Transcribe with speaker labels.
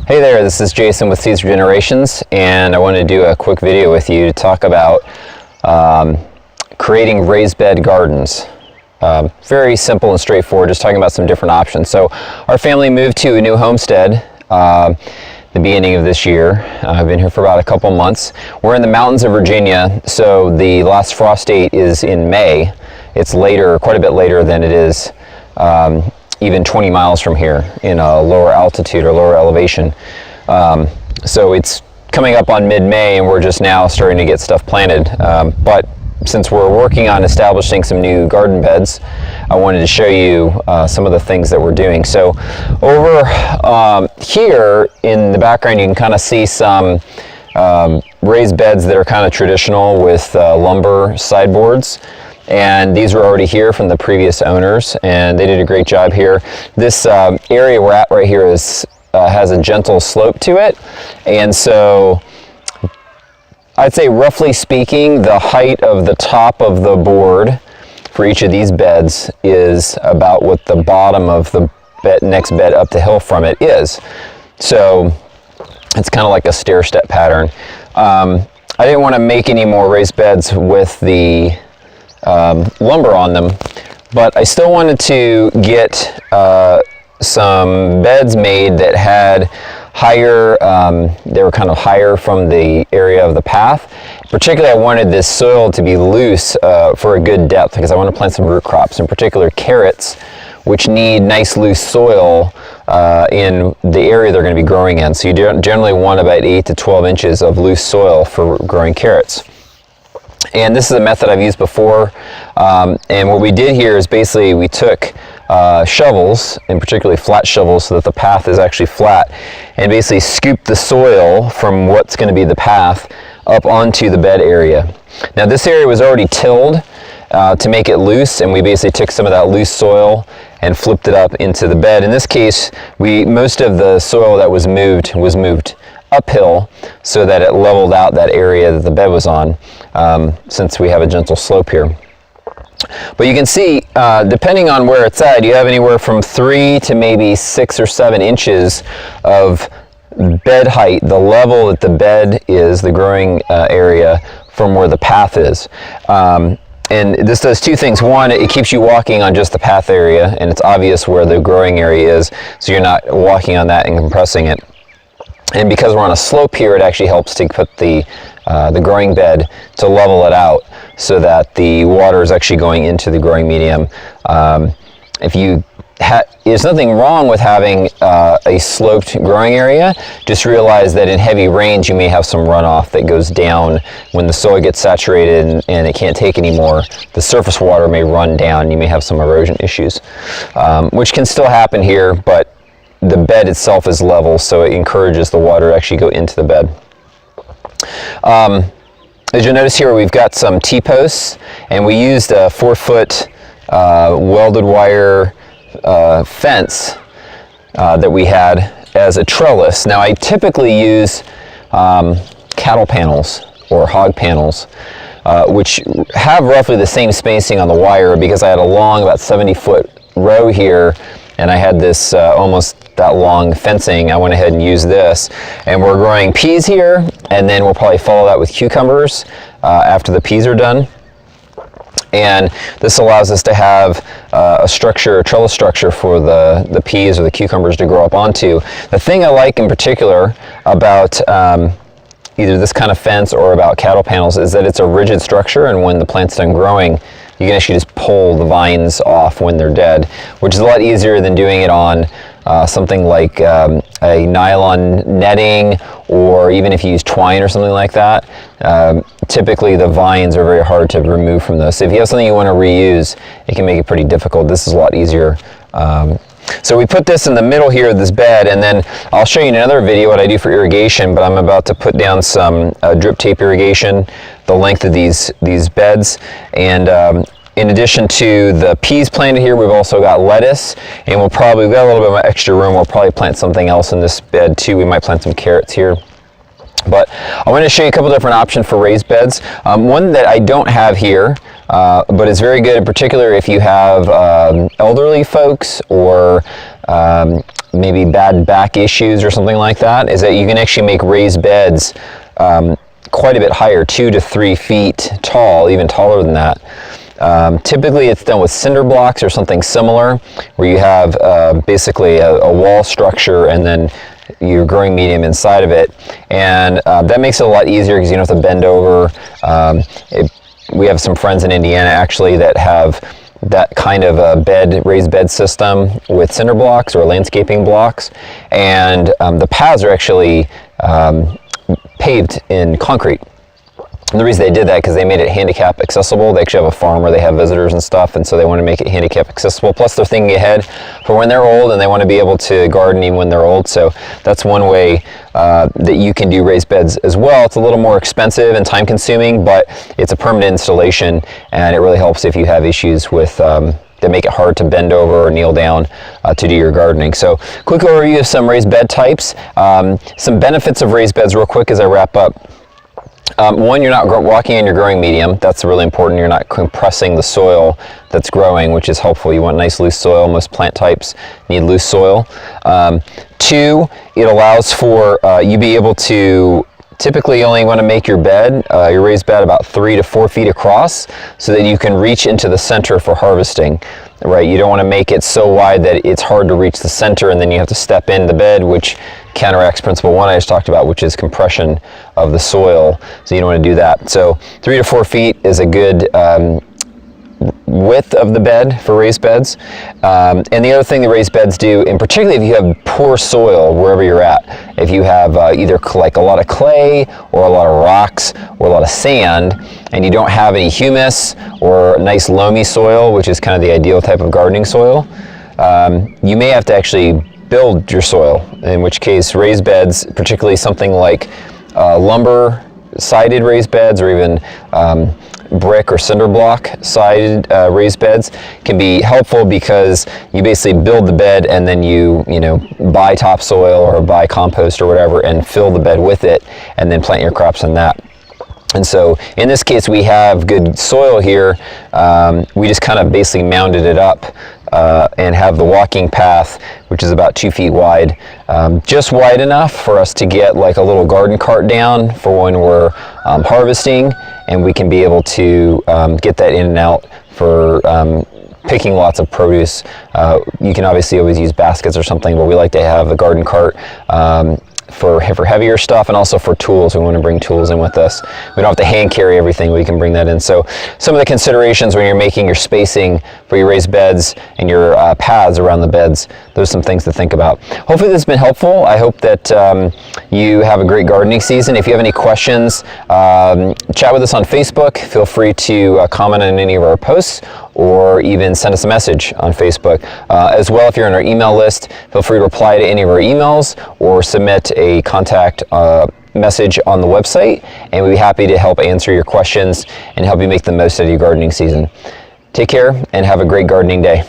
Speaker 1: Hey there, this is Jason with Seeds Regenerations, and I want to do a quick video with you to talk about creating raised bed gardens. Very simple and straightforward, just talking about some different options. So our family moved to a new homestead the beginning of this year. I've been here for about a couple months. We're in the mountains of Virginia, so the last frost date is in May. It's later, quite a bit later than it is even 20 miles from here in a lower altitude or lower elevation. So it's coming up on mid-May and we're just now starting to get stuff planted. But since we're working on establishing some new garden beds, I wanted to show you some of the things that we're doing. So over here in the background, you can kind of see some raised beds that are kind of traditional with lumber sideboards. And these were already here from the previous owners, and they did a great job here. This area we're at right here is has a gentle slope to it, and so I'd say roughly speaking, the height of the top of the board for each of these beds is about what the bottom of the next bed up the hill from it is. So it's kind of like a stair-step pattern. I didn't want to make any more raised beds with the lumber on them, but I still wanted to get some beds made that had higher, they were kind of higher from the area of the path. Particularly, I wanted this soil to be loose for a good depth because I want to plant some root crops, in particular carrots, which need nice loose soil in the area they're going to be growing in. So you generally want about 8 to 12 inches of loose soil for growing carrots. And this is a method I've used before, and what we did here is basically we took shovels, and particularly flat shovels so that the path is actually flat, and basically scooped the soil from what's going to be the path up onto the bed area. Now this area was already tilled to make it loose, and we basically took some of that loose soil and flipped it up into the bed. In this case, most of the soil that was moved uphill so that it leveled out that area that the bed was on, since we have a gentle slope here. But you can see, depending on where it's at, you have anywhere from 3 to maybe 6 or 7 inches of bed height, the level that the bed is, the growing area, from where the path is. And this does two things. One, it keeps you walking on just the path area, and it's obvious where the growing area is, so you're not walking on that and compressing it. And because we're on a slope here, it actually helps to put the growing bed to level it out so that the water is actually going into the growing medium. There's nothing wrong with having a sloped growing area. Just realize that in heavy rains, you may have some runoff that goes down when the soil gets saturated and it can't take anymore. The surface water may run down. You may have some erosion issues, which can still happen here, but the bed itself is level, so it encourages the water to actually go into the bed. As you'll notice here, we've got some T-posts, and we used a 4-foot welded wire fence that we had as a trellis. Now, I typically use cattle panels or hog panels, which have roughly the same spacing on the wire, because I had a long, about 70-foot row here, and I had this almost that long fencing. I went ahead and used this, and we're growing peas here, and then we'll probably follow that with cucumbers after the peas are done. And this allows us to have a trellis structure for the peas or the cucumbers to grow up onto. The thing I like in particular about either this kind of fence or about cattle panels is that it's a rigid structure, and when the plant's done growing, you can actually just pull the vines off when they're dead, which is a lot easier than doing it on something like a nylon netting, or even if you use twine or something like that. Typically the vines are very hard to remove from those. So if you have something you want to reuse, it can make it pretty difficult. This is a lot easier. So we put this in the middle here of this bed, and then I'll show you in another video what I do for irrigation, but I'm about to put down some drip tape irrigation the length of these beds. And in addition to the peas planted here, we've also got lettuce, and we've got a little bit of extra room. We'll probably plant something else in this bed too. We might plant some carrots here. But I want to show you a couple different options for raised beds. One that I don't have here, but it's very good in particular if you have elderly folks or maybe bad back issues or something like that, is that you can actually make raised beds quite a bit higher, 2 to 3 feet tall, even taller than that. Typically it's done with cinder blocks or something similar, where you have basically a wall structure and then your growing medium inside of it, and that makes it a lot easier because you don't have to bend over. We have some friends in Indiana actually that have that kind of a raised bed system with cinder blocks or landscaping blocks, and the paths are actually paved in concrete. And the reason they did that because they made it handicap accessible. They actually have a farm where they have visitors and stuff, and so they want to make it handicap accessible. Plus they're thinking ahead for when they're old, and they want to be able to garden even when they're old. So that's one way that you can do raised beds as well. It's a little more expensive and time consuming, but it's a permanent installation, and it really helps if you have issues with that make it hard to bend over or kneel down to do your gardening. So quick overview of some raised bed types. Some benefits of raised beds real quick as I wrap up. One, you're not walking in your growing medium. That's really important. You're not compressing the soil that's growing, which is helpful. You want nice loose soil. Most plant types need loose soil. Two, it allows for you be able to typically only want to make your bed, your raised bed, about 3 to 4 feet across, so that you can reach into the center for harvesting. Right, you don't want to make it so wide that it's hard to reach the center, and then you have to step in the bed, which counteracts principle 1 I just talked about, which is compression of the soil. So you don't want to do that. So 3 to 4 feet is a good width of the bed for raised beds. And the other thing that raised beds do, and particularly if you have poor soil wherever you're at, if you have either like a lot of clay or a lot of rocks or a lot of sand, and you don't have any humus or nice loamy soil, which is kind of the ideal type of gardening soil, you may have to actually build your soil, in which case raised beds, particularly something like lumber sided raised beds, or even brick or cinder block sided raised beds, can be helpful because you basically build the bed and then you buy topsoil or buy compost or whatever and fill the bed with it and then plant your crops in that. And so in this case we have good soil here. We just kind of basically mounded it up and have the walking path, which is about 2 feet wide, just wide enough for us to get like a little garden cart down for when we're harvesting, and we can be able to get that in and out for picking lots of produce. You can obviously always use baskets or something, but we like to have a garden cart for heavier stuff, and also for tools. We want to bring tools in with us. We don't have to hand carry everything, we can bring that in. So some of the considerations when you're making your spacing for your raised beds and your paths around the beds, those are some things to think about. Hopefully this has been helpful. I hope that you have a great gardening season. If you have any questions, chat with us on Facebook. Feel free to comment on any of our posts, or even send us a message on Facebook. As well, if you're on our email list, feel free to reply to any of our emails or submit a contact message on the website, and we'd be happy to help answer your questions and help you make the most out of your gardening season. Take care and have a great gardening day.